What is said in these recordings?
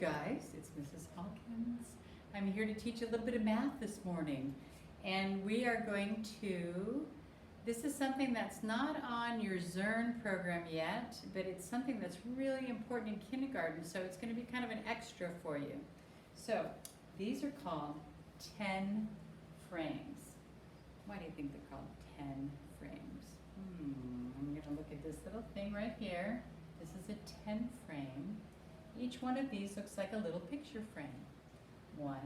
Guys, it's Mrs. Hawkins. I'm here to teach a little bit of math this morning. And we are going to, this is something that's not on your Zern program yet, but it's something that's really important in kindergarten, so it's going to be kind of an extra for you. So, these are called 10 frames. Why do you think they're called 10 frames? I'm going to look at this little thing right here. This is a 10 frame. Each one of these looks like a little picture frame. 1,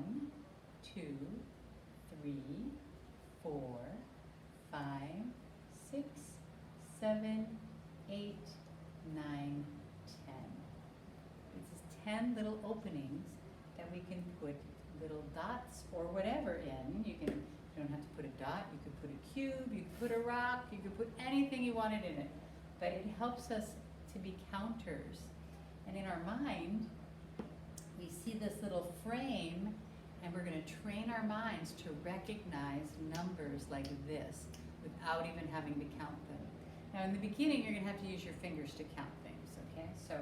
2, 3, 4, 5, 6, 7, 8, 9, 10. This is 10 little openings that we can put little dots or whatever in. You don't have to put a dot, you could put a cube, you could put a rock, you could put anything you wanted in it. But it helps us to be counters. And in our mind, we see this little frame, and we're going to train our minds to recognize numbers like this without even having to count them. Now, in the beginning, you're going to have to use your fingers to count things, okay? So,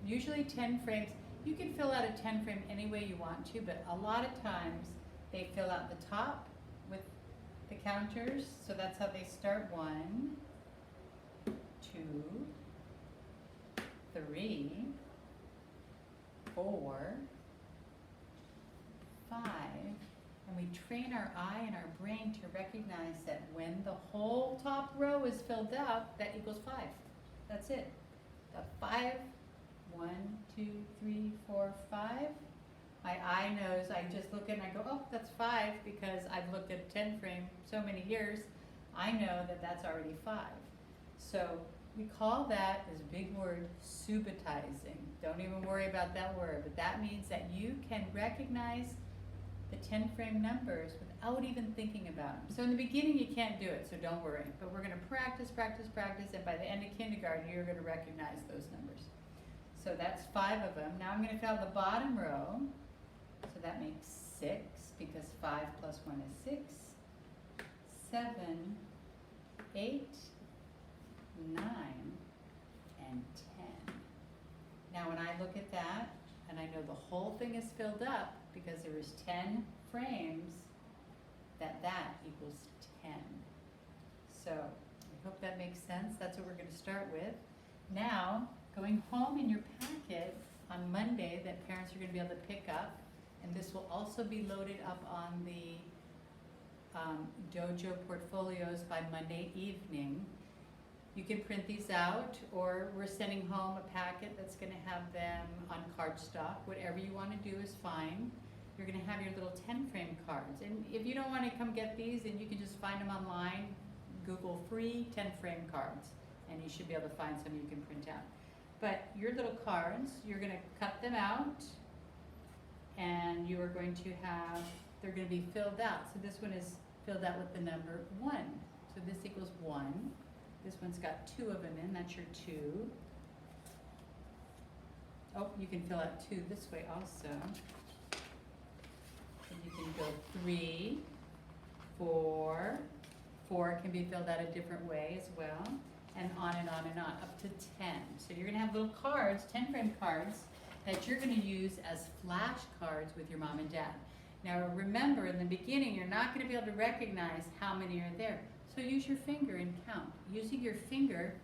usually 10 frames, you can fill out a 10 frame any way you want to, but a lot of times they fill out the top with the counters, so that's how they start. 1, 2, 3, 4, 5, and we train our eye and our brain to recognize that when the whole top row is filled up, that equals 5. That's it. The 5, 1, 2, 3, 4, 5. My eye knows, I just look and I go, oh, that's 5, because I've looked at a 10 frame so many years. I know that that's already 5. So we call that, this big word, subitizing. Don't even worry about that word, but that means that you can recognize the 10 frame numbers without even thinking about them. So in the beginning you can't do it, so don't worry. But we're going to practice, and by the end of kindergarten you're going to recognize those numbers. So that's 5 of them. Now I'm going to fill the bottom row. So that makes 6, because 5 plus 1 is 6. 7, 8, 9, and 10. Now when I look at that, and I know the whole thing is filled up because there is 10 frames, that equals 10. So I hope that makes sense. That's what we're going to start with. Now, going home in your packet on Monday that parents are going to be able to pick up, and this will also be loaded up on the Dojo portfolios by Monday evening. You can print these out, or we're sending home a packet that's going to have them on cardstock. Whatever you want to do is fine. You're going to have your little 10 frame cards. And if you don't want to come get these, then you can just find them online. Google free 10 frame cards, and you should be able to find some you can print out. But your little cards, you're going to cut them out, and you are going to have, they're going to be filled out. So this one is filled out with the number 1. So this equals 1. This one's got 2 of them in, that's your 2. Oh, you can fill out 2 this way also. And you can go 3, 4. 4 can be filled out a different way as well. And on and on and on, up to 10. So you're going to have little cards, 10 frame cards, that you're going to use as flash cards with your mom and dad. Now remember, in the beginning, you're not going to be able to recognize how many are there. So use your finger and count. Using your finger,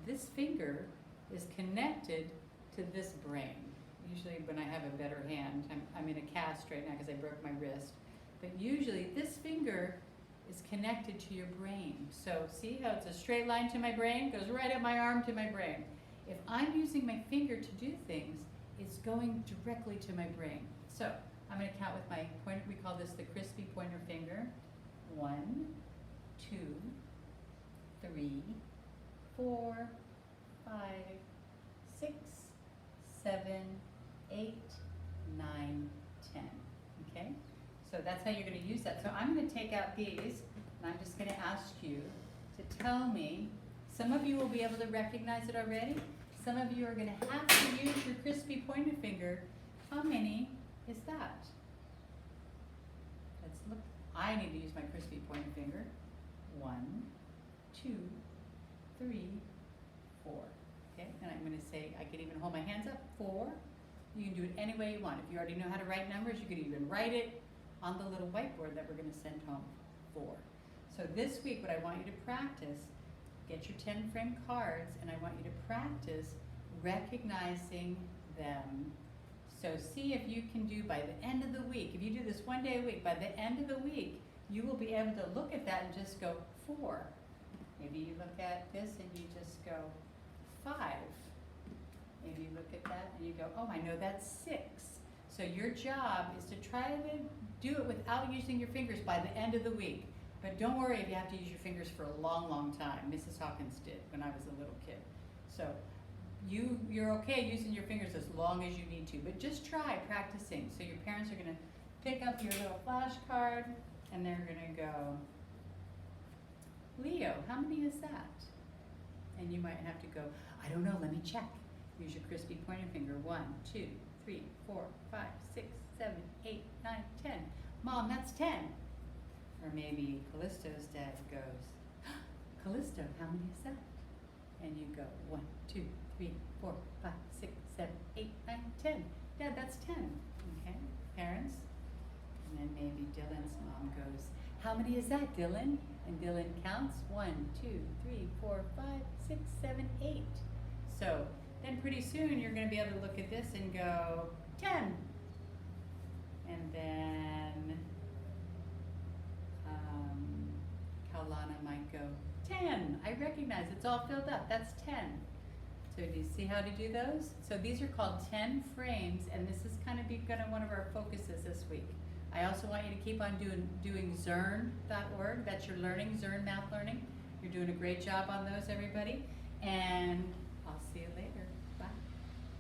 this finger is connected to this brain. Usually when I have a better hand, I'm in a cast right now because I broke my wrist. But usually this finger is connected to your brain. So see how it's a straight line to my brain? Goes right up my arm to my brain. If I'm using my finger to do things, it's going directly to my brain. So I'm going to count with my pointer. We call this the crispy pointer finger. 1, 2, 3, 4, 5, 6, 7, 8, 9, 10. Okay? So that's how you're going to use that. So I'm going to take out these, and I'm just going to ask you to tell me. Some of you will be able to recognize it already. Some of you are going to have to use your crispy pointer finger. How many is that? Let's look. I need to use my crispy pointer finger. 1, 2, 3, 4. Okay, and I'm going to say, I can even hold my hands up. 4, You can do it any way you want. If you already know how to write numbers, you could even write it on the little whiteboard that we're going to send home for. So this week, what I want you to practice, get your 10 frame cards, and I want you to practice recognizing them. So see if you can do by the end of the week, if you do this one day a week, by the end of the week, you will be able to look at that and just go 4. Maybe you look at this and you just go 5. Maybe you look at that and you go, oh, I know that's 6. So your job is to try to do it without using your fingers by the end of the week. But don't worry if you have to use your fingers for a long, long time. Mrs. Hawkins did when I was a little kid. So you're okay using your fingers as long as you need to, but just try practicing. So your parents are going to pick up your little flashcard and they're going to go, Leo, how many is that? And you might have to go, I don't know, let me check. Use your crispy pointer finger. 1, 2, 3, 4, 5, 6, 7, 8, 9, 10. Mom, that's 10. Or maybe Callisto's dad goes, Callisto, how many is that? And you go 1, 2, 3, 4, 5, 6, 7, 8, 9, 10. Dad, that's 10. Okay, parents. And then maybe Dylan's mom goes, how many is that, Dylan? And Dylan counts 1, 2, 3, 4, 5, 6, 7, 8. So then pretty soon you're going to be able to look at this and go 10. And then Kaulana might go 10. I recognize it's all filled up. That's 10. So do you see how to do those? So these are called 10 frames, and this is kind of one of our focuses this week. I also want you to keep on doing Zearn.org. That's your learning, Zearn Math Learning. You're doing a great job on those, everybody. And I'll see you later.